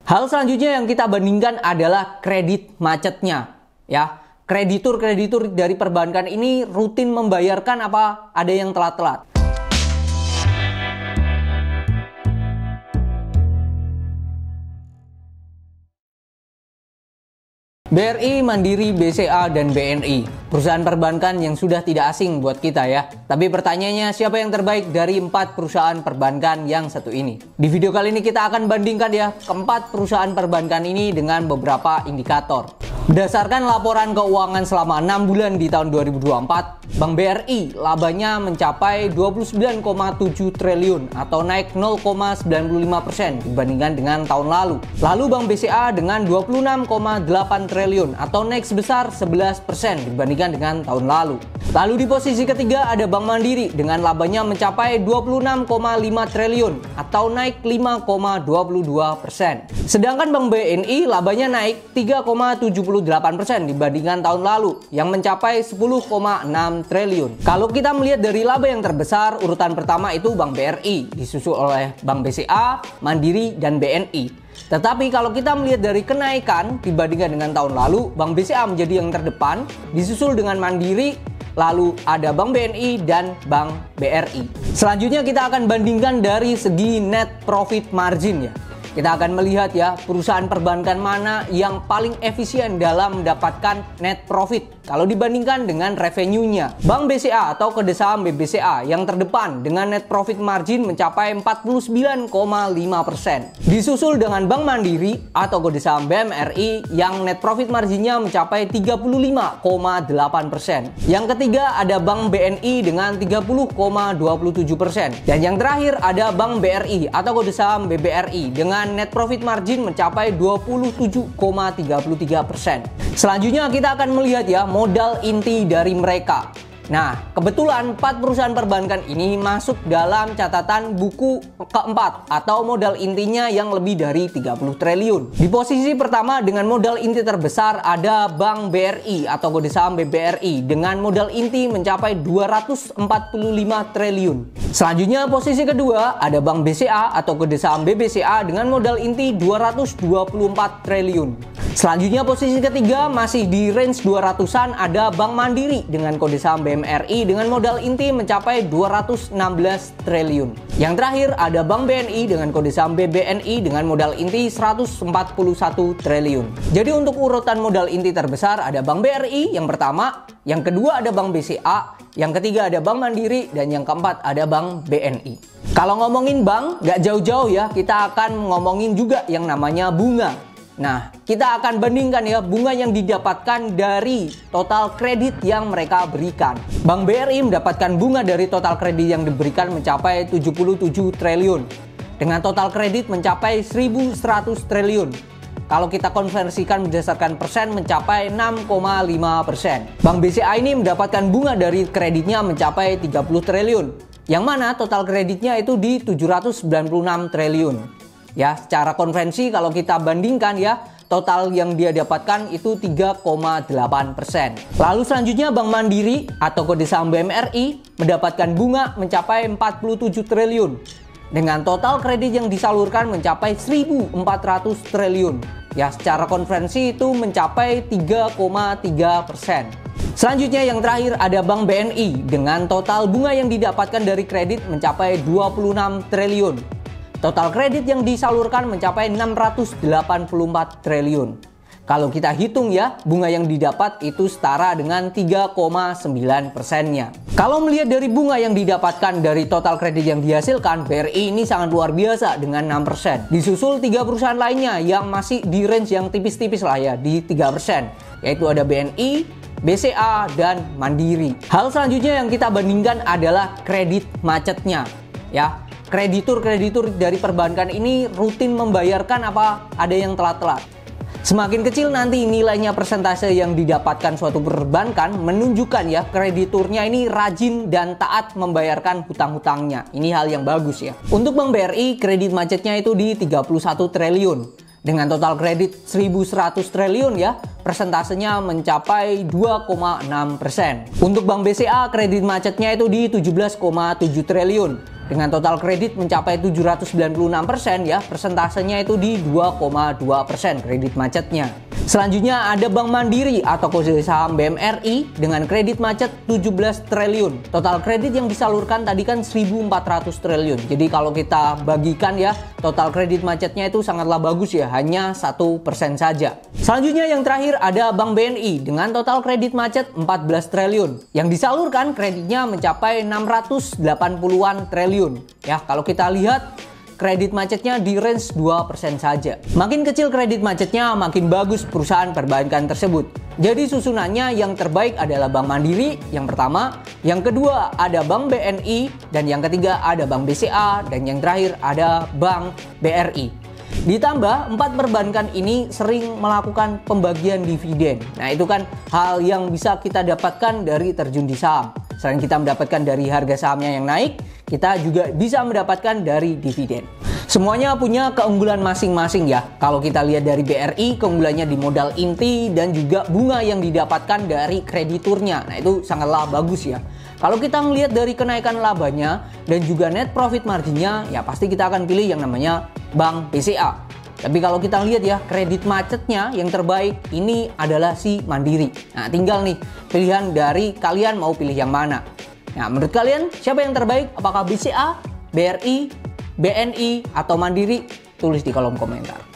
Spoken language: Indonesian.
Hal selanjutnya yang kita bandingkan adalah kredit macetnya, ya. Kreditur-kreditur dari perbankan ini rutin membayarkan apa ada yang telat-telat. BRI, Mandiri, BCA, dan BNI. Perusahaan perbankan yang sudah tidak asing buat kita ya. Tapi pertanyaannya, siapa yang terbaik dari 4 perusahaan perbankan yang satu ini? Di video kali ini kita akan bandingkan ya keempat perusahaan perbankan ini dengan beberapa indikator. Berdasarkan laporan keuangan selama 6 bulan di tahun 2024, Bank BRI labanya mencapai 29,7 triliun atau naik 0,95% dibandingkan dengan tahun lalu. Lalu Bank BCA dengan 26,8 triliun atau naik sebesar 11% dibandingkan dengan tahun lalu. Lalu di posisi ketiga ada Bank Mandiri dengan labanya mencapai 26,5 triliun atau naik 5,22%. Sedangkan Bank BNI labanya naik 3,78% dibandingkan tahun lalu yang mencapai 10,6 triliun. Kalau kita melihat dari laba yang terbesar, urutan pertama itu Bank BRI, disusul oleh Bank BCA, Mandiri, dan BNI. Tetapi kalau kita melihat dari kenaikan dibandingkan dengan tahun lalu, Bank BCA menjadi yang terdepan, disusul dengan Mandiri, lalu ada Bank BNI dan Bank BRI. Selanjutnya kita akan bandingkan dari segi net profit margin ya. Kita akan melihat ya perusahaan perbankan mana yang paling efisien dalam mendapatkan net profit kalau dibandingkan dengan revenue-nya. Bank BCA atau kode saham BBCA yang terdepan dengan net profit margin mencapai 49,5%. Disusul dengan Bank Mandiri atau kode saham BMRI yang net profit marginnya mencapai 35,8%. Yang ketiga ada Bank BNI dengan 30,27%. Dan yang terakhir ada Bank BRI atau kode saham BBRI dengan net profit margin mencapai 27,33%. Selanjutnya kita akan melihat ya modal inti dari mereka. Nah, kebetulan 4 perusahaan perbankan ini masuk dalam catatan buku keempat atau modal intinya yang lebih dari 30 triliun. Di posisi pertama dengan modal inti terbesar ada Bank BRI atau kode saham BBRI dengan modal inti mencapai 245 triliun. Selanjutnya posisi kedua ada Bank BCA atau kode saham BBCA dengan modal inti 224 triliun. Selanjutnya posisi ketiga masih di range 200-an ada Bank Mandiri dengan kode saham BMRI dengan modal inti mencapai 216 triliun. Yang terakhir ada Bank BNI dengan kode saham BBNI dengan modal inti 141 triliun. Jadi untuk urutan modal inti terbesar ada Bank BRI yang pertama, yang kedua ada Bank BCA, yang ketiga ada Bank Mandiri, dan yang keempat ada Bank BNI. Kalau ngomongin bank, gak jauh-jauh ya, kita akan ngomongin juga yang namanya bunga. Nah, kita akan bandingkan ya bunga yang didapatkan dari total kredit yang mereka berikan. Bank BRI mendapatkan bunga dari total kredit yang diberikan mencapai 77 triliun. Dengan total kredit mencapai 1.100 triliun. Kalau kita konversikan berdasarkan persen mencapai 6,5%. Bank BCA ini mendapatkan bunga dari kreditnya mencapai 30 triliun. Yang mana total kreditnya itu di 796 triliun. Ya, secara konvensi kalau kita bandingkan ya, total yang dia dapatkan itu 3,8%. Lalu selanjutnya Bank Mandiri atau kode saham BMRI mendapatkan bunga mencapai 47 triliun. Dengan total kredit yang disalurkan mencapai 1.400 triliun. Ya, secara konvensi itu mencapai 3,3%. Selanjutnya yang terakhir ada Bank BNI dengan total bunga yang didapatkan dari kredit mencapai 26 triliun. Total kredit yang disalurkan mencapai 684 triliun. Kalau kita hitung ya, bunga yang didapat itu setara dengan 3,9%-nya. Kalau melihat dari bunga yang didapatkan dari total kredit yang dihasilkan, BRI ini sangat luar biasa dengan 6%. Disusul 3 perusahaan lainnya yang masih di range yang tipis-tipis lah ya, di 3%. Yaitu ada BNI, BCA, dan Mandiri. Hal selanjutnya yang kita bandingkan adalah kredit macetnya. Ya, kreditur-kreditur dari perbankan ini rutin membayarkan apa ada yang telat-telat. Semakin kecil nanti nilainya persentase yang didapatkan suatu perbankan menunjukkan ya krediturnya ini rajin dan taat membayarkan hutang-hutangnya. Ini hal yang bagus ya. Untuk Bank BRI kredit macetnya itu di 31 triliun. dengan total kredit 1.100 triliun ya, persentasenya mencapai 2,6%. Untuk Bank BCA, kredit macetnya itu di 17,7 triliun. Dengan total kredit mencapai 796% ya, persentasenya itu di 2,2% kredit macetnya. Selanjutnya ada Bank Mandiri atau kode saham BMRI dengan kredit macet 17 triliun. Total kredit yang disalurkan tadi kan 1.400 triliun. Jadi kalau kita bagikan ya, total kredit macetnya itu sangatlah bagus ya, hanya 1% saja. Selanjutnya yang terakhir ada Bank BNI dengan total kredit macet 14 triliun. Yang disalurkan kreditnya mencapai 680-an triliun. Ya, kalau kita lihat kredit macetnya di range 2% saja. Makin kecil kredit macetnya, makin bagus perusahaan perbankan tersebut. Jadi susunannya yang terbaik adalah Bank Mandiri yang pertama, yang kedua ada Bank BNI, dan yang ketiga ada Bank BCA, dan yang terakhir ada Bank BRI. Ditambah 4 perbankan ini sering melakukan pembagian dividen. Nah, itu kan hal yang bisa kita dapatkan dari terjun di saham. Selain kita mendapatkan dari harga sahamnya yang naik, kita juga bisa mendapatkan dari dividen. Semuanya punya keunggulan masing-masing ya. Kalau kita lihat dari BRI, keunggulannya di modal inti dan juga bunga yang didapatkan dari krediturnya. Nah, itu sangatlah bagus ya. Kalau kita melihat dari kenaikan labanya dan juga net profit marginnya, ya pasti kita akan pilih yang namanya Bank BCA. Tapi kalau kita lihat ya, kredit macetnya yang terbaik ini adalah si Mandiri. Nah, tinggal nih pilihan dari kalian mau pilih yang mana. Nah, menurut kalian siapa yang terbaik? Apakah BCA, BRI, BNI, atau Mandiri? Tulis di kolom komentar.